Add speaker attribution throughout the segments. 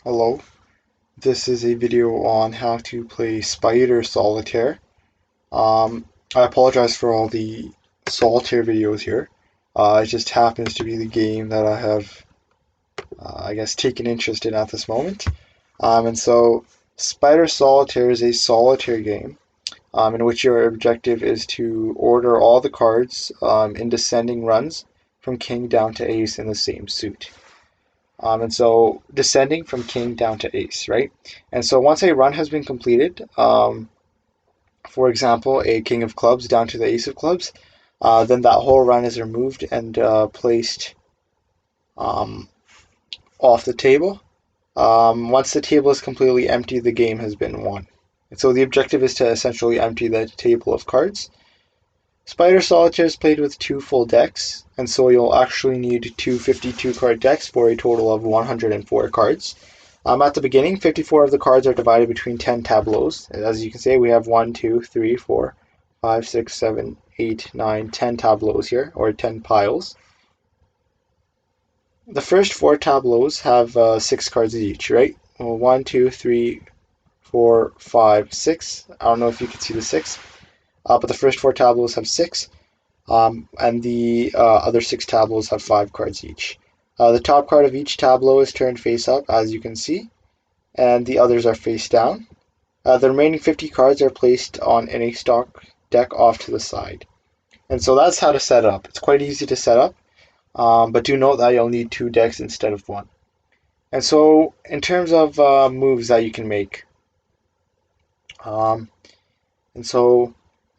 Speaker 1: Hello, this is a video on how to play Spider Solitaire. I apologize for all the Solitaire videos here. It just happens to be the game that I have, I guess, taken interest in at this moment. And so, Spider Solitaire is a solitaire game in which your objective is to order all the cards in descending runs from king down to ace in the same suit. And so descending from king down to ace, right? And so once a run has been completed, for example, a king of clubs down to the ace of clubs, then that whole run is removed and placed um, off the table. Once the table is completely empty, the game has been won. And so the objective is to essentially empty the table of cards. Spider Solitaire is played with two full decks, and so you'll actually need two 52 card decks for a total of 104 cards. At the beginning, 54 of the cards are divided between 10 tableaus. As you can see, we have 1, 2, 3, 4, 5, 6, 7, 8, 9, 10 tableaus here, or 10 piles. The first 4 tableaus have 6 cards each, right? Well, 1, 2, 3, 4, 5, 6. I don't know if you can see the 6, but the first 4 tableaus have 6. And the other 6 tableaus have 5 cards each. The top card of each tableau is turned face up, as you can see, and the others are face down. The remaining 50 cards are placed in a stock deck off to the side. And so that's how to set it up. It's quite easy to set up, but do note that you'll need 2 decks instead of 1. And so in terms of moves that you can make, um, and so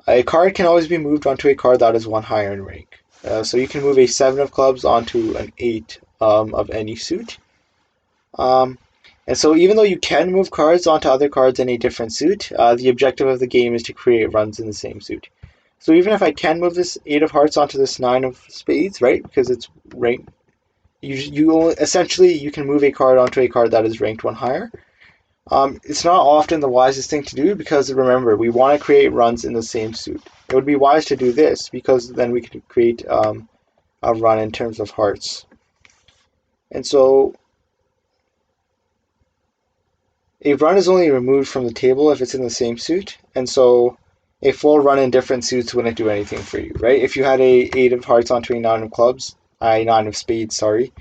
Speaker 1: a card can always be moved onto a card that is 1 higher in rank. So you can move a 7 of clubs onto an 8 of any suit. And so even though you can move cards onto other cards in a different suit, the objective of the game is to create runs in the same suit. So even if I can move this 8 of hearts onto this 9 of spades, right, because it's ranked, essentially you can move a card onto a card that is ranked 1 higher. It's not often the wisest thing to do because remember, we want to create runs in the same suit. It would be wise to do this because then we could create a run in terms of hearts. And so a run is only removed from the table if it's in the same suit, and so a full run in different suits wouldn't do anything for you, right? If you had a 8 of hearts onto a 9 of clubs, a 9 of spades, sorry,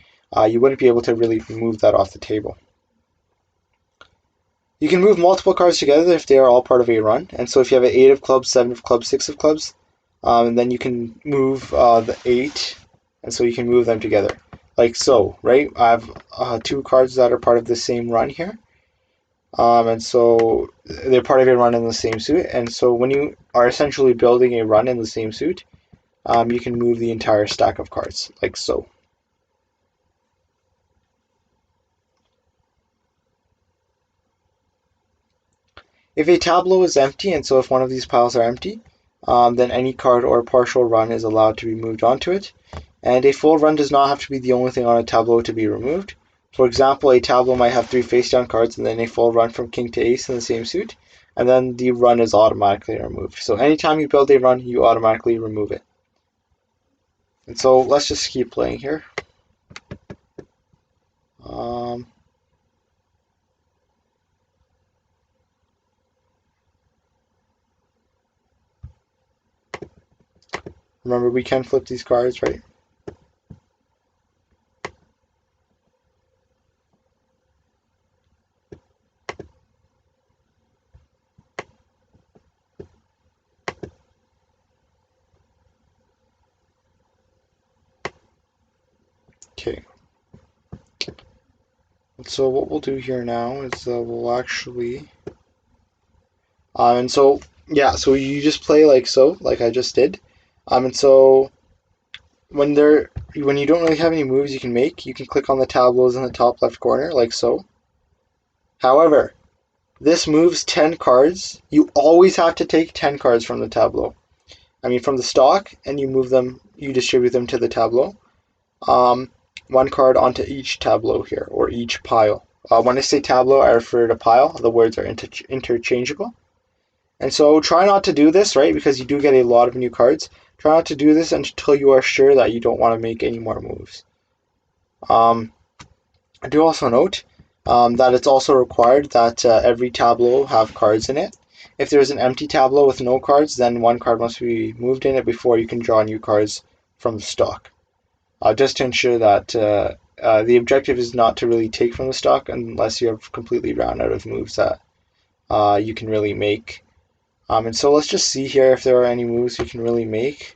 Speaker 1: you wouldn't be able to really move that off the table. You can move multiple cards together if they are all part of a run, and so if you have an 8 of clubs, 7 of clubs, 6 of clubs, and then you can move the 8, and so you can move them together, like so, right? I have 2 cards that are part of the same run here, and so they're part of a run in the same suit, and so when you are essentially building a run in the same suit, you can move the entire stack of cards, like so. If a tableau is empty, and so if one of these piles are empty, then any card or partial run is allowed to be moved onto it, and a full run does not have to be the only thing on a tableau to be removed. For example, a tableau might have 3 face-down cards and then a full run from king to ace in the same suit, and then the run is automatically removed. So anytime you build a run, you automatically remove it. And so let's just keep playing here. Remember, we can flip these cards, right? Okay. So what we'll do here now is we'll actually, and so yeah, so you just play like so, like I just did, and so when you don't really have any moves you can make, you can click on the tableaus in the top left corner, like so. However, this moves 10 cards. You always have to take 10 cards from the tableau. I mean, from the stock, and you move them, you distribute them to the tableau. 1 card onto each tableau here, or each pile. When I say tableau, I refer to pile. The words are interchangeable. And so try not to do this, right, because you do get a lot of new cards. Try not to do this until you are sure that you don't want to make any more moves. I do also note that it's also required that every tableau have cards in it. If there's an empty tableau with no cards, then one card must be moved in it before you can draw new cards from the stock. Just to ensure that the objective is not to really take from the stock unless you have completely ran out of moves that you can really make. And so let's just see here if there are any moves we can really make.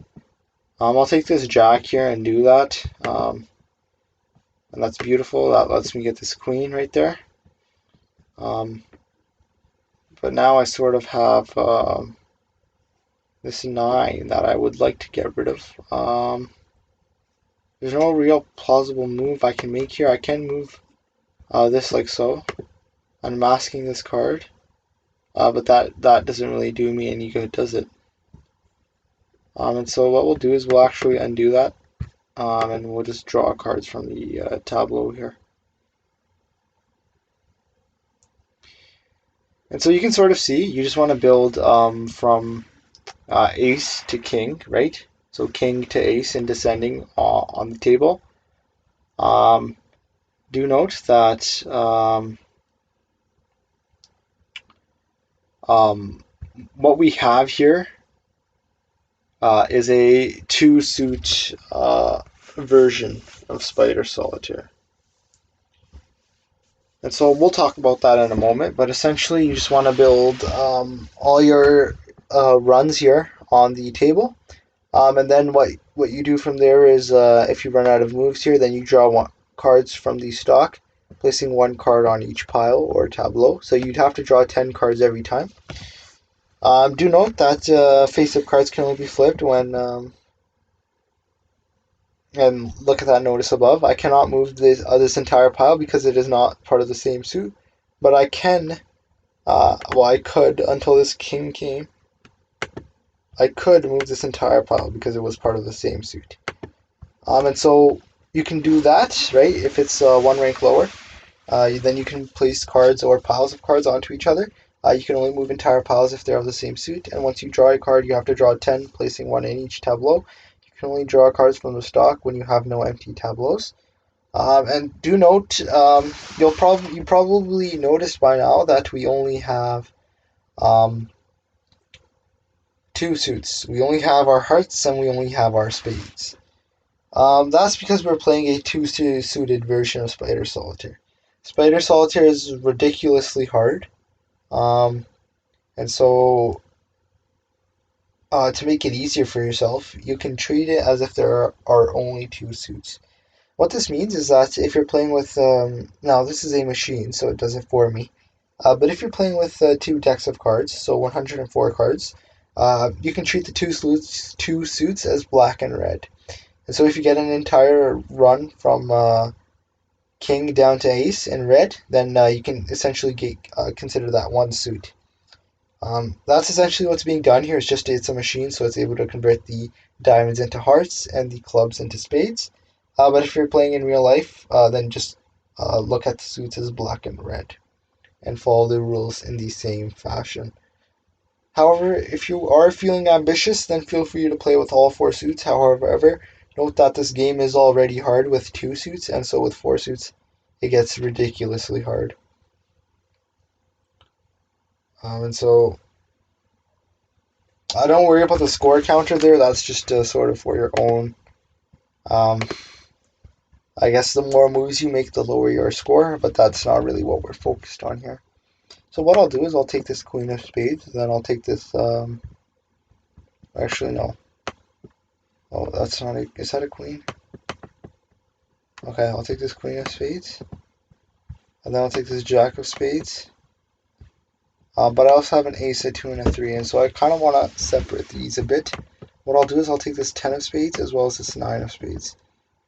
Speaker 1: I'll take this jack here and do that. And that's beautiful. That lets me get this queen right there. But now I sort of have this 9 that I would like to get rid of. There's no real plausible move I can make here. I can move this like so, unmasking this card. But that doesn't really do me any good, does it? And so what we'll do is we'll actually undo that. And we'll just draw cards from the tableau here. And so you can sort of see, you just want to build from ace to king, right? So king to ace in descending on the table. Do note that what we have here is a two-suit version of Spider Solitaire. And so we'll talk about that in a moment, but essentially you just want to build all your runs here on the table. And then what you do from there is if you run out of moves here, then you draw cards from the stock, placing one card on each pile or tableau. So you'd have to draw 10 cards every time. Do note that face-up cards can only be flipped when and look at that notice above. I cannot move this entire pile because it is not part of the same suit, but I can, well I could until this king came, I could move this entire pile because it was part of the same suit. And so you can do that, right, if it's one rank lower. Then you can place cards or piles of cards onto each other. You can only move entire piles if they're of the same suit, and once you draw a card, you have to draw 10, placing one in each tableau. You can only draw cards from the stock when you have no empty tableaus. And do note, you probably noticed by now that we only have two suits. We only have our hearts and we only have our spades. That's because we're playing a two-suited version of Spider Solitaire. Spider Solitaire is ridiculously hard. And so to make it easier for yourself, you can treat it as if there are only two suits. What this means is that if you're playing with, now this is a machine, so it does it for me. But if you're playing with two decks of cards, so 104 cards, you can treat the two suits as black and red. And so if you get an entire run from king down to ace in red, then you can essentially consider that one suit. That's essentially what's being done here. It's a machine, so it's able to convert the diamonds into hearts and the clubs into spades. But if you're playing in real life, then just look at the suits as black and red and follow the rules in the same fashion. However, if you are feeling ambitious, then feel free to play with all four suits. However, note that this game is already hard with two suits, and so with four suits, it gets ridiculously hard. And so, don't worry about the score counter there. That's just sort of for your own. I guess the more moves you make, the lower your score, but that's not really what we're focused on here. So what I'll do is I'll take this queen of spades, then I'll take this. Actually, no. Oh, that's not a. Is that a queen? Okay, I'll take this queen of spades, and then I'll take this jack of spades. But I also have an ace, a 2, and a 3, and so I kind of want to separate these a bit. What I'll do is I'll take this 10 of spades as well as this 9 of spades.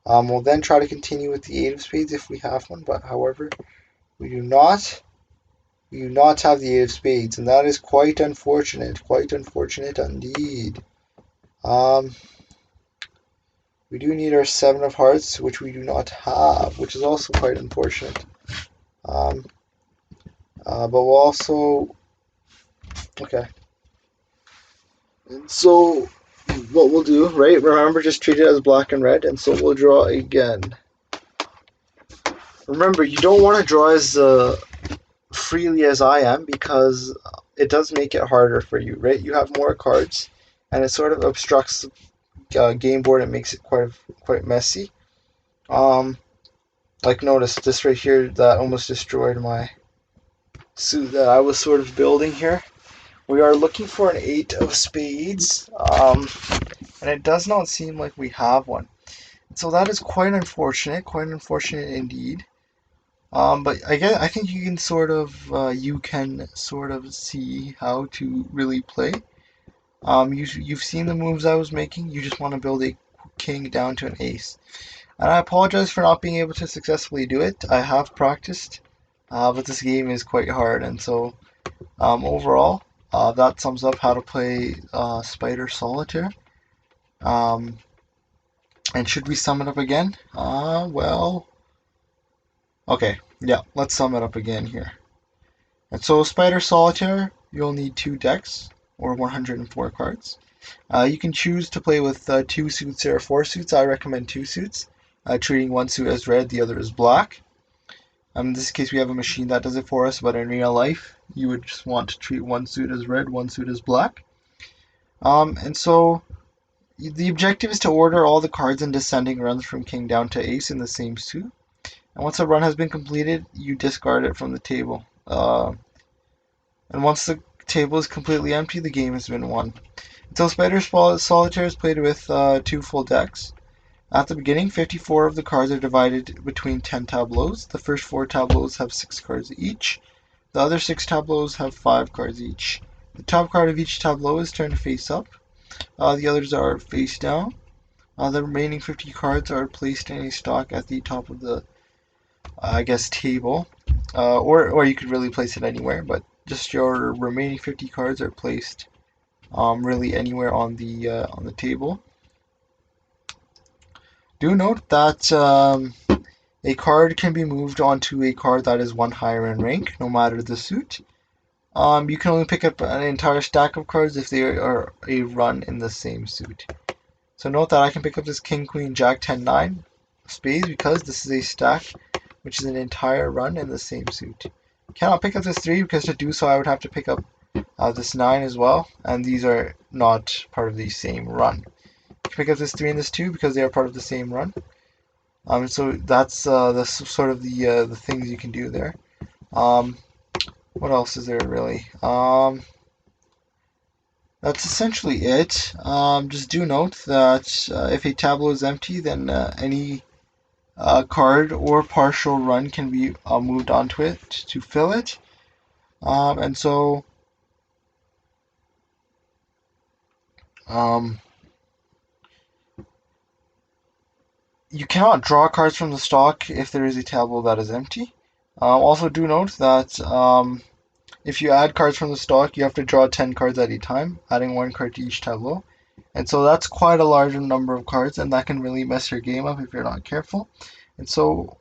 Speaker 1: We'll then try to continue with the 8 of spades if we have one, but however, we do not. We do not have the 8 of spades, and that is quite unfortunate indeed. We do need our 7 of hearts, which we do not have, which is also quite unfortunate. But we'll also. Okay. And so, what we'll do, right? Remember, just treat it as black and red, and so we'll draw again. Remember, you don't want to draw as freely as I am because it does make it harder for you, right? You have more cards, and it sort of obstructs the game board and makes it quite messy. Um, like notice this right here that almost destroyed my suit that I was sort of building here. We are looking for an 8 of spades, and it does not seem like we have one. So that is quite unfortunate indeed. But again, I think you can sort of see how to really play. You've seen the moves I was making. You just want to build a king down to an ace. And I apologize for not being able to successfully do it. I have practiced, but this game is quite hard, and so overall, that sums up how to play Spider Solitaire. Um, and should we sum it up again? Well, okay, yeah, let's sum it up again here. And so, Spider Solitaire, you'll need 2 decks, or 104 cards. You can choose to play with 2 suits or 4 suits. I recommend 2 suits, treating one suit as red, the other as black. In this case, we have a machine that does it for us, but in real life, you would just want to treat one suit as red, one suit as black. And so, the objective is to order all the cards in descending runs from king down to ace in the same suit. And once a run has been completed, you discard it from the table. And once the table is completely empty, the game has been won. So Spider Solitaire is played with 2 full decks. At the beginning, 54 of the cards are divided between 10 tableaus. The first 4 tableaus have 6 cards each. The other 6 tableaus have 5 cards each. The top card of each tableau is turned face up. The others are face down. The remaining 50 cards are placed in a stack at the top of the, table. Or you could really place it anywhere, but just your remaining 50 cards are placed really anywhere on the table. Do note that a card can be moved onto a card that is 1 higher in rank, no matter the suit. You can only pick up an entire stack of cards if they are a run in the same suit. So note that I can pick up this King, Queen, Jack, 10, 9 spades because this is a stack which is an entire run in the same suit. Cannot pick up this 3 because to do so I would have to pick up this 9 as well, and these are not part of the same run. You can pick up this 3 and this 2 because they are part of the same run. So that's sort of the things you can do there. What else is there really? That's essentially it. Just do note that if a tableau is empty, then any card or partial run can be moved onto it to fill it. And so you cannot draw cards from the stock if there is a tableau that is empty. Also do note that if you add cards from the stock, you have to draw 10 cards at a time, adding 1 card to each tableau. And so that's quite a large number of cards, and that can really mess your game up if you're not careful. And so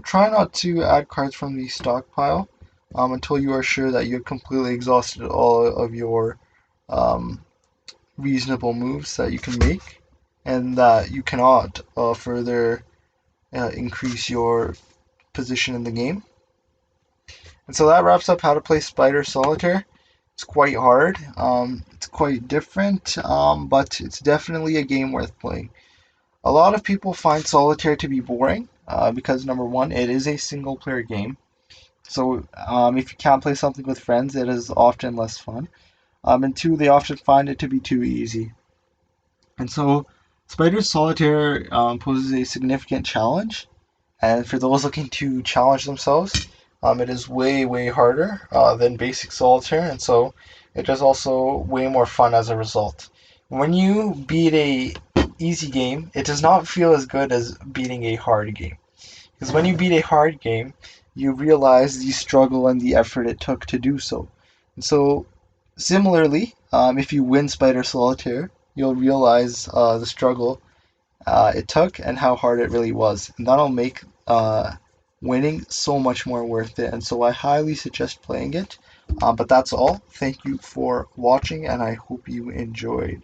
Speaker 1: try not to add cards from the stockpile until you are sure that you've completely exhausted all of your reasonable moves that you can make, and that you cannot further increase your position in the game. And so that wraps up how to play Spider Solitaire. It's quite hard, it's quite different, but it's definitely a game worth playing. A lot of people find Solitaire to be boring because, number one, it is a single player game. So if you can't play something with friends, it is often less fun. And two, they often find it to be too easy. And so Spider Solitaire poses a significant challenge. And for those looking to challenge themselves, it is way, way harder than basic solitaire, and so it is also way more fun as a result. When you beat a easy game, it does not feel as good as beating a hard game. Because when you beat a hard game, you realize the struggle and the effort it took to do so. And so, similarly, if you win Spider Solitaire, you'll realize the struggle it took and how hard it really was. And that'll make winning so much more worth it. And so I highly suggest playing it. But that's all. Thank you for watching, and I hope you enjoyed.